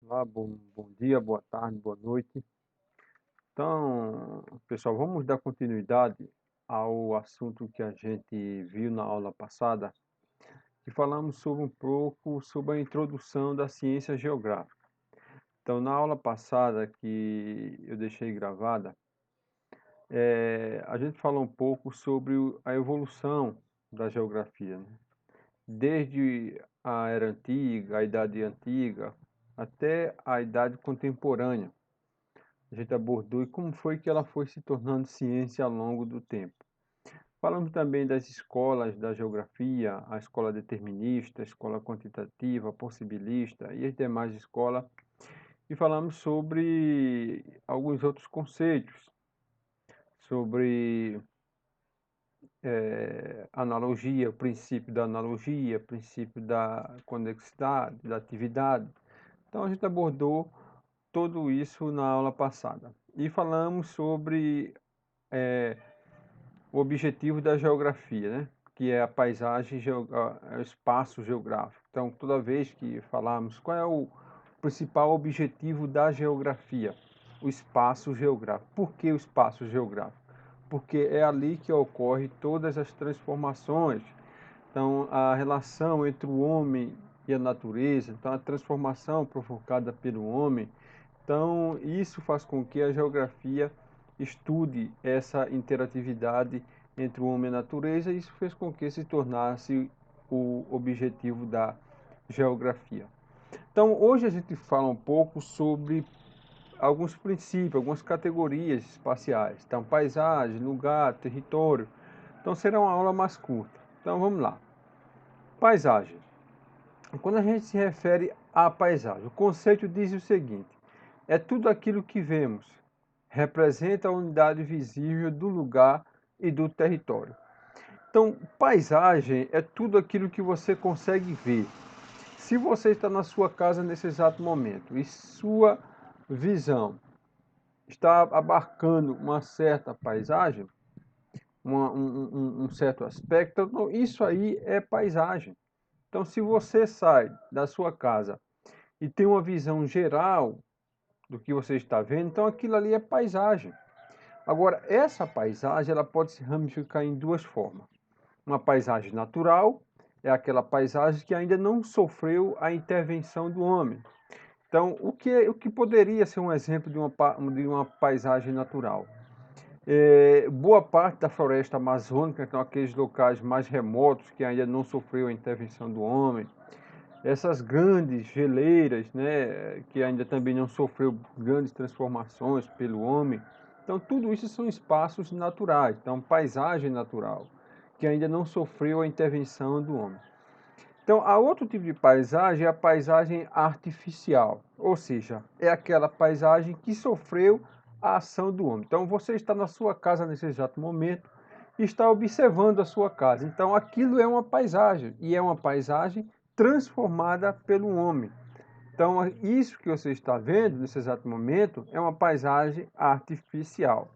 Olá, bom dia, boa tarde, boa noite. Então, pessoal, vamos dar continuidade ao assunto que a gente viu na aula passada, que falamos sobre um pouco sobre a introdução da ciência geográfica. Então, na aula passada que eu deixei gravada, a gente falou um pouco sobre a evolução da geografia, né? Desde a Era Antiga, a Idade Antiga, até a Idade Contemporânea. A gente abordou e como foi que ela foi se tornando ciência ao longo do tempo. Falamos também das escolas da geografia, a escola determinista, a escola quantitativa, possibilista e as demais escolas, e falamos sobre alguns outros conceitos, sobre analogia, o princípio da conexidade, da atividade. Então a gente abordou tudo isso na aula passada. E falamos sobre o objetivo da geografia, né? Que é a paisagem, o espaço geográfico. Então, toda vez que falarmos qual é o principal objetivo da geografia, o espaço geográfico. Por que o espaço geográfico? Porque é ali que ocorre todas as transformações. Então, a relação entre o homem e a natureza, então a transformação provocada pelo homem. Então, isso faz com que a geografia estude essa interatividade entre o homem e a natureza, e isso fez com que se tornasse o objetivo da geografia. Então, hoje a gente fala um pouco sobre alguns princípios, algumas categorias espaciais. Então, paisagem, lugar, território. Então, será uma aula mais curta. Então, vamos lá. Paisagem. Quando a gente se refere à paisagem, o conceito diz o seguinte: é tudo aquilo que vemos, representa a unidade visível do lugar e do território. Então, paisagem é tudo aquilo que você consegue ver. Se você está na sua casa nesse exato momento e sua visão está abarcando uma certa paisagem, um certo aspecto, então isso aí é paisagem. Então, se você sai da sua casa e tem uma visão geral do que você está vendo, então aquilo ali é paisagem. Agora, essa paisagem ela pode se ramificar em duas formas. Uma paisagem natural é aquela paisagem que ainda não sofreu a intervenção do homem. Então, o que poderia ser um exemplo de uma paisagem natural? Boa parte da floresta amazônica, então aqueles locais mais remotos que ainda não sofreu a intervenção do homem, essas grandes geleiras, né, que ainda também não sofreu grandes transformações pelo homem. Então, tudo isso são espaços naturais, então paisagem natural, que ainda não sofreu a intervenção do homem. Então, há outro tipo de paisagem, a paisagem artificial, ou seja, é aquela paisagem que sofreu a ação do homem. Então, você está na sua casa nesse exato momento e está observando a sua casa. Então, aquilo é uma paisagem, e é uma paisagem transformada pelo homem. Então, isso que você está vendo nesse exato momento é uma paisagem artificial,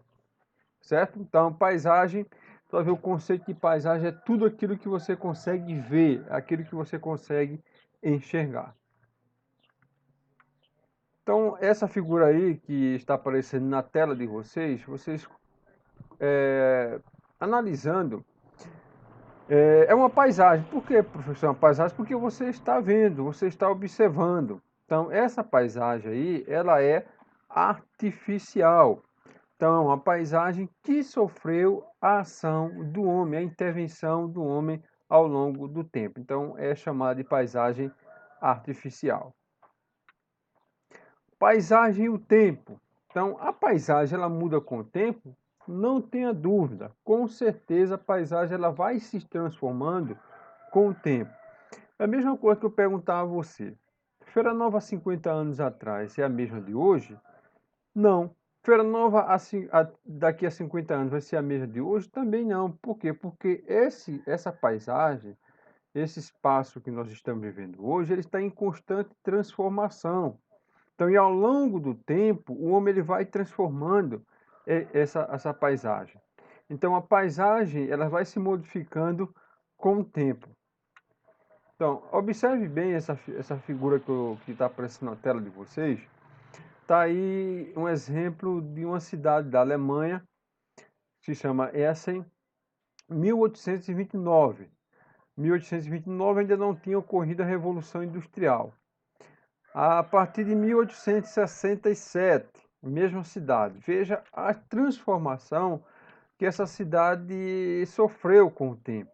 certo? Então, paisagem, você vai ver o conceito de paisagem é tudo aquilo que você consegue ver, aquilo que você consegue enxergar. Então, essa figura aí que está aparecendo na tela de vocês analisando, é uma paisagem. Por que, professor, é uma paisagem? Porque você está vendo, você está observando. Então, essa paisagem aí, ela é artificial. Então, a paisagem que sofreu a ação do homem, a intervenção do homem ao longo do tempo. Então, é chamada de paisagem artificial. Paisagem e o tempo. Então, a paisagem ela muda com o tempo? Não tenha dúvida. Com certeza, a paisagem ela vai se transformando com o tempo. É a mesma coisa que eu perguntava a você. Feira Nova há 50 anos atrás é a mesma de hoje? Não. Feira Nova daqui a 50 anos vai ser a mesma de hoje? Também não. Por quê? Porque essa paisagem, esse espaço que nós estamos vivendo hoje, ele está em constante transformação. Então, e ao longo do tempo, o homem ele vai transformando essa paisagem. Então, a paisagem ela vai se modificando com o tempo. Então, observe bem essa figura que está aparecendo na tela de vocês. Está aí um exemplo de uma cidade da Alemanha, que se chama Essen, 1829. 1829 ainda não tinha ocorrido a Revolução Industrial. A partir de 1867, mesma cidade. Veja a transformação que essa cidade sofreu com o tempo.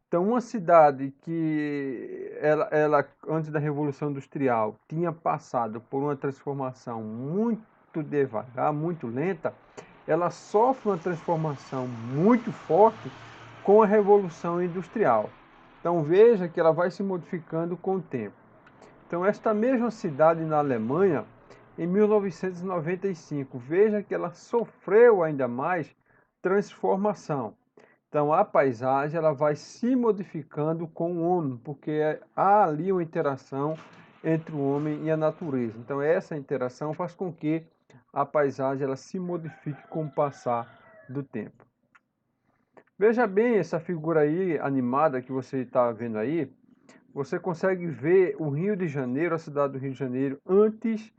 Então, uma cidade que ela antes da Revolução Industrial tinha passado por uma transformação muito devagar, muito lenta, ela sofre uma transformação muito forte com a Revolução Industrial. Então veja que ela vai se modificando com o tempo. Então esta mesma cidade na Alemanha, em 1995, veja que ela sofreu ainda mais transformação. Então a paisagem ela vai se modificando com o homem, porque há ali uma interação entre o homem e a natureza. Então essa interação faz com que a paisagem ela se modifique com o passar do tempo. Veja bem essa figura aí animada que você está vendo aí. Você consegue ver o Rio de Janeiro, a cidade do Rio de Janeiro, antes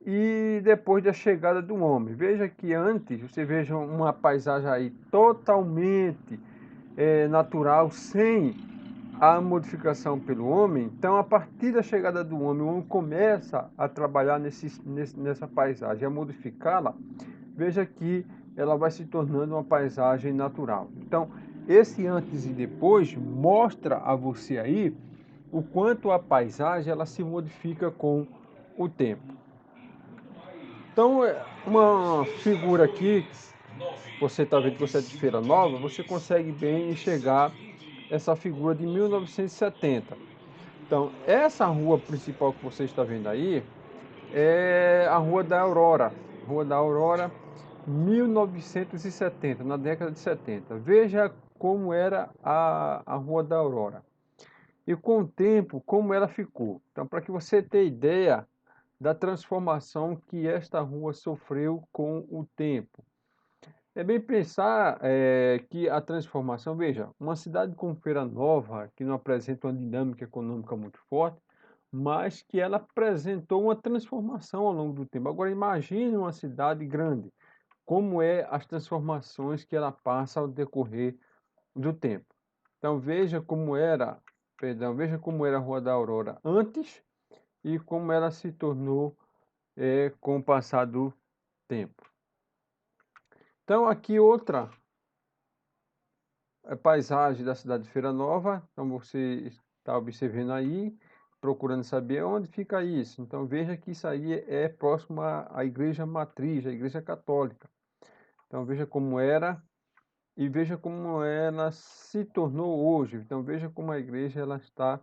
e depois da chegada do homem. Veja que antes, você veja uma paisagem aí totalmente natural, sem a modificação pelo homem. Então, a partir da chegada do homem, o homem começa a trabalhar nessa paisagem, a modificá-la. Veja que ela vai se tornando uma paisagem natural. Então, esse antes e depois mostra a você aí o quanto a paisagem ela se modifica com o tempo. Então, uma figura aqui, você está vendo que você é de Feira Nova, você consegue bem enxergar essa figura de 1970. Então, essa rua principal que você está vendo aí é a Rua da Aurora. Rua da Aurora, 1970, na década de 70. Veja como era a Rua da Aurora. E com o tempo, como ela ficou. Então, para que você tenha ideia da transformação que esta rua sofreu com o tempo. É bem pensar que a transformação, veja, uma cidade como Feira Nova, que não apresenta uma dinâmica econômica muito forte, mas que ela apresentou uma transformação ao longo do tempo. Agora imagine uma cidade grande, como é as transformações que ela passa ao decorrer do tempo. Então veja como era a Rua da Aurora antes e como ela se tornou com o passar do tempo. Então aqui outra paisagem da cidade de Feira Nova. Então você está observando aí, procurando saber onde fica isso. Então veja que isso aí é próximo à igreja matriz, à igreja católica. Então veja como era e veja como ela se tornou hoje. Então veja como a igreja ela está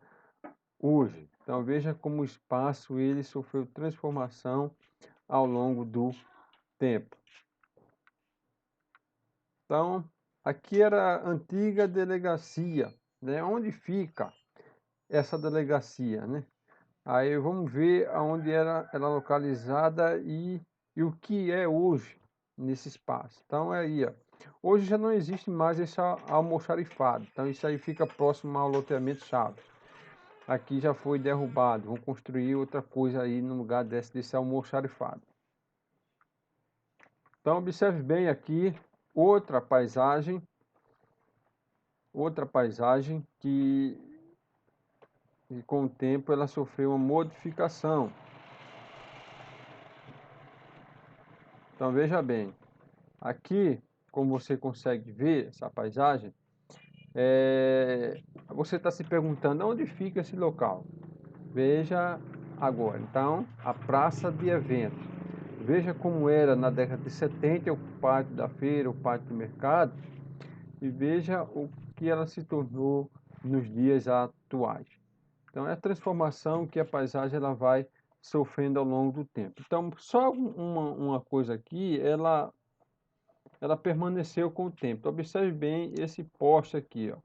hoje. Então veja como o espaço ele sofreu transformação ao longo do tempo. Então aqui era a antiga delegacia, né? Onde fica essa delegacia, né? Aí vamos ver aonde ela localizada e o que é hoje nesse espaço. Então é aí, ó. Hoje já não existe mais esse almoxarifado. Então isso aí fica próximo ao loteamento Chaves. Aqui já foi derrubado. Vão construir outra coisa aí no lugar desse almoxarifado. Então observe bem aqui outra paisagem que com o tempo ela sofreu uma modificação. Então veja bem, aqui como você consegue ver essa paisagem, você está se perguntando onde fica esse local. Veja agora, então, a praça de eventos. Veja como era na década de 70 o pátio da feira, o pátio do mercado, e veja o que ela se tornou nos dias atuais. Então, é a transformação que a paisagem ela vai sofrendo ao longo do tempo. Então, só uma coisa aqui, ela permaneceu com o tempo. Então, observe bem esse poste aqui, ó,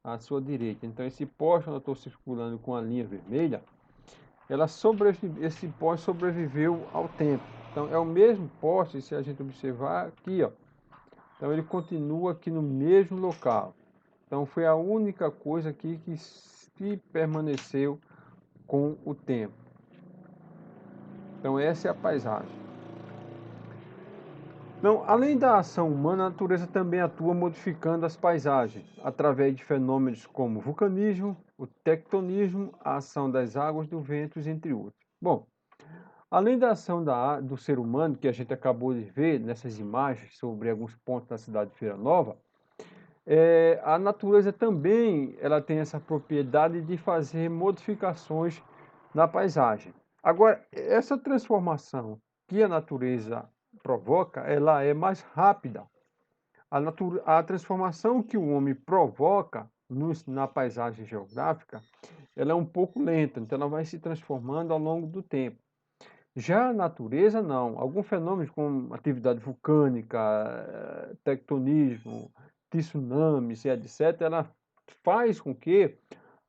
à sua direita. Então, esse poste, onde eu estou circulando com a linha vermelha, esse poste sobreviveu ao tempo. Então, é o mesmo poste, se a gente observar aqui, ó. Então, ele continua aqui no mesmo local. Então, foi a única coisa aqui que permaneceu com o tempo. Então essa é a paisagem. Então, além da ação humana, a natureza também atua modificando as paisagens, através de fenômenos como o vulcanismo, o tectonismo, a ação das águas, do vento, entre outros. Bom, além da ação do ser humano, que a gente acabou de ver nessas imagens sobre alguns pontos da cidade de Feira Nova, a natureza também ela tem essa propriedade de fazer modificações na paisagem. Agora, essa transformação que a natureza provoca, ela é mais rápida. A transformação que o homem provoca na paisagem geográfica, ela é um pouco lenta, então ela vai se transformando ao longo do tempo. Já a natureza, não. Alguns fenômenos como atividade vulcânica, tectonismo, tsunamis e etc., ela faz com que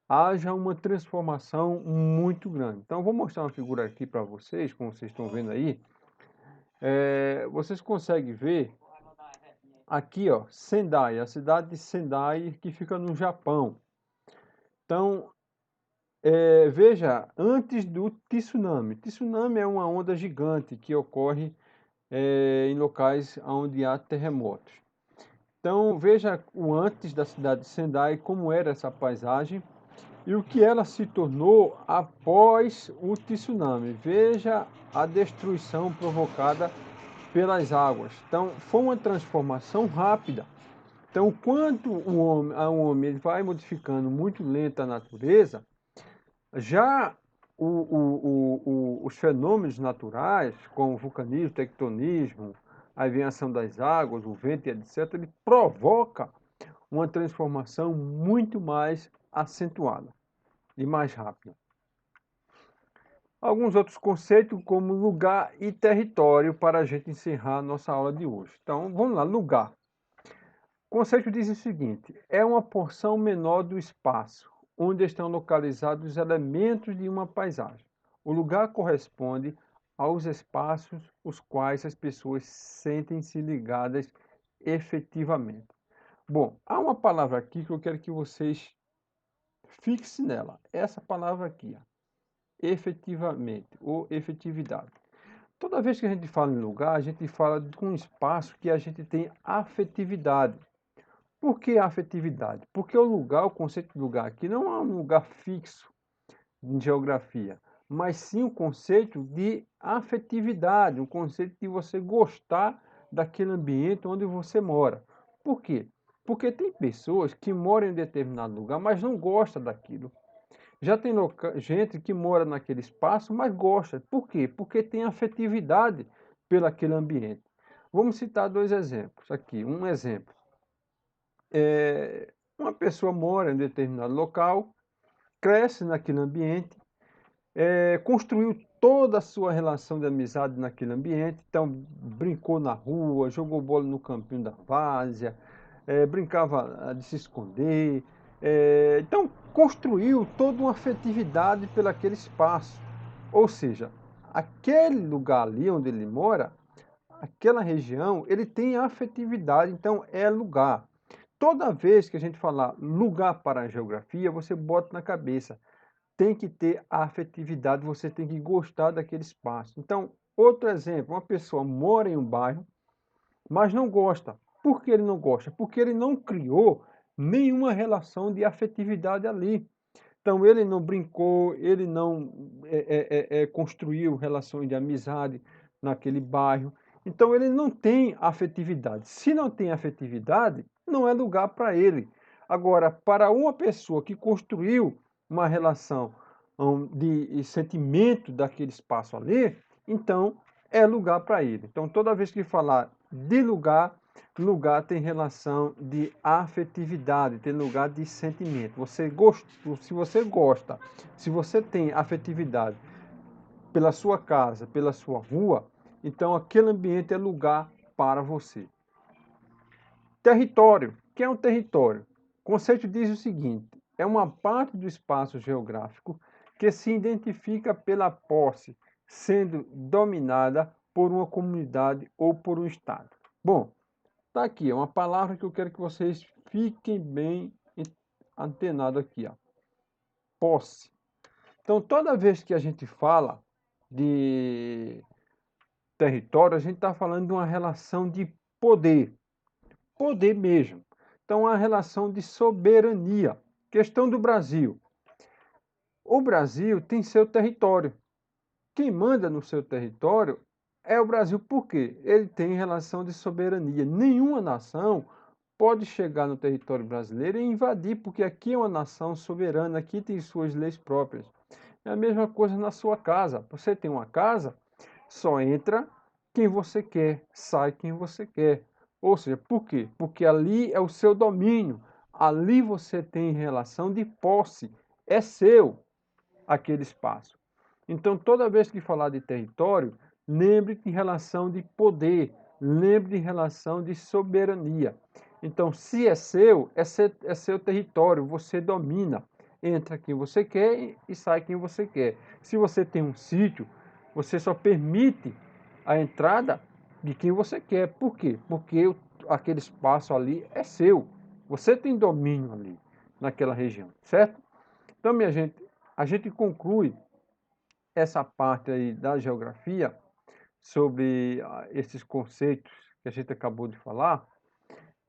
haja uma transformação muito grande. Então, eu vou mostrar uma figura aqui para vocês, como vocês estão vendo aí. Vocês conseguem ver aqui, ó, Sendai, a cidade de Sendai, que fica no Japão. Então, veja, antes do tsunami. Tsunami é uma onda gigante que ocorre em locais onde há terremotos. Então, veja o antes da cidade de Sendai, como era essa paisagem e o que ela se tornou após o tsunami. Veja a destruição provocada pelas águas. Então, foi uma transformação rápida. Então, quando o homem ele vai modificando muito lento a natureza, já os fenômenos naturais, como o vulcanismo, o tectonismo, a invenção das águas, o vento, etc., ele provoca uma transformação muito mais acentuada e mais rápida. Alguns outros conceitos, como lugar e território, para a gente encerrar a nossa aula de hoje. Então, vamos lá, lugar. O conceito diz o seguinte: é uma porção menor do espaço, onde estão localizados os elementos de uma paisagem. O lugar corresponde aos espaços os quais as pessoas sentem-se ligadas efetivamente. Bom, há uma palavra aqui que eu quero que vocês fixem nela. Essa palavra aqui, ó, efetivamente, ou efetividade. Toda vez que a gente fala em lugar, a gente fala de um espaço que a gente tem afetividade. Por que afetividade? Porque o conceito de lugar aqui não é um lugar fixo em geografia, mas sim o conceito de afetividade, um conceito de você gostar daquele ambiente onde você mora. Por quê? Porque tem pessoas que moram em determinado lugar, mas não gostam daquilo. Já tem gente que mora naquele espaço, mas gosta. Por quê? Porque tem afetividade pelo aquele ambiente. Vamos citar dois exemplos aqui. Um exemplo. Uma pessoa mora em determinado local, cresce naquele ambiente, construiu toda a sua relação de amizade naquele ambiente, então brincou na rua, jogou bola no campinho da várzea, brincava de se esconder, então construiu toda uma afetividade pelaquele espaço. Ou seja, aquele lugar ali onde ele mora, aquela região, ele tem afetividade, então é lugar. Toda vez que a gente falar lugar para a geografia, você bota na cabeça, tem que ter a afetividade, você tem que gostar daquele espaço. Então, outro exemplo, uma pessoa mora em um bairro, mas não gosta. Por que ele não gosta? Porque ele não criou nenhuma relação de afetividade ali. Então, ele não brincou, ele não construiu relações de amizade naquele bairro. Então, ele não tem afetividade. Se não tem afetividade, não é lugar para ele. Agora, para uma pessoa que construiu uma relação de sentimento daquele espaço ali, então é lugar para ele. Então, toda vez que falar de lugar, lugar tem relação de afetividade, tem lugar de sentimento. Se você gosta, se você tem afetividade pela sua casa, pela sua rua, então aquele ambiente é lugar para você. Território. O que é um território? O conceito diz o seguinte: é uma parte do espaço geográfico que se identifica pela posse, sendo dominada por uma comunidade ou por um estado. Bom, tá aqui, é uma palavra que eu quero que vocês fiquem bem antenados aqui, ó. posse. Então, toda vez que a gente fala de território, a gente está falando de uma relação de poder, poder mesmo. Então, uma relação de soberania. Questão do Brasil. O Brasil tem seu território. Quem manda no seu território é o Brasil, por quê? Ele tem relação de soberania. Nenhuma nação pode chegar no território brasileiro e invadir, porque aqui é uma nação soberana, aqui tem suas leis próprias. É a mesma coisa na sua casa. Você tem uma casa, só entra quem você quer, sai quem você quer. Ou seja, por quê? Porque ali é o seu domínio. Ali você tem relação de posse. É seu aquele espaço. Então, toda vez que falar de território, lembre de relação de poder, lembre de relação de soberania. Então, se é seu território, você domina. Entra quem você quer e sai quem você quer. Se você tem um sítio, você só permite a entrada de quem você quer. Por quê? Porque aquele espaço ali é seu. Você tem domínio ali, naquela região, certo? Então, minha gente, a gente conclui essa parte aí da geografia sobre esses conceitos que a gente acabou de falar.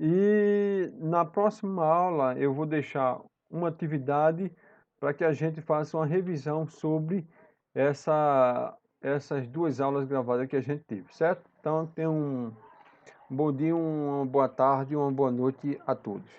E na próxima aula eu vou deixar uma atividade para que a gente faça uma revisão sobre essas duas aulas gravadas que a gente teve, certo? Então, tenha um bom dia, uma boa tarde, uma boa noite a todos.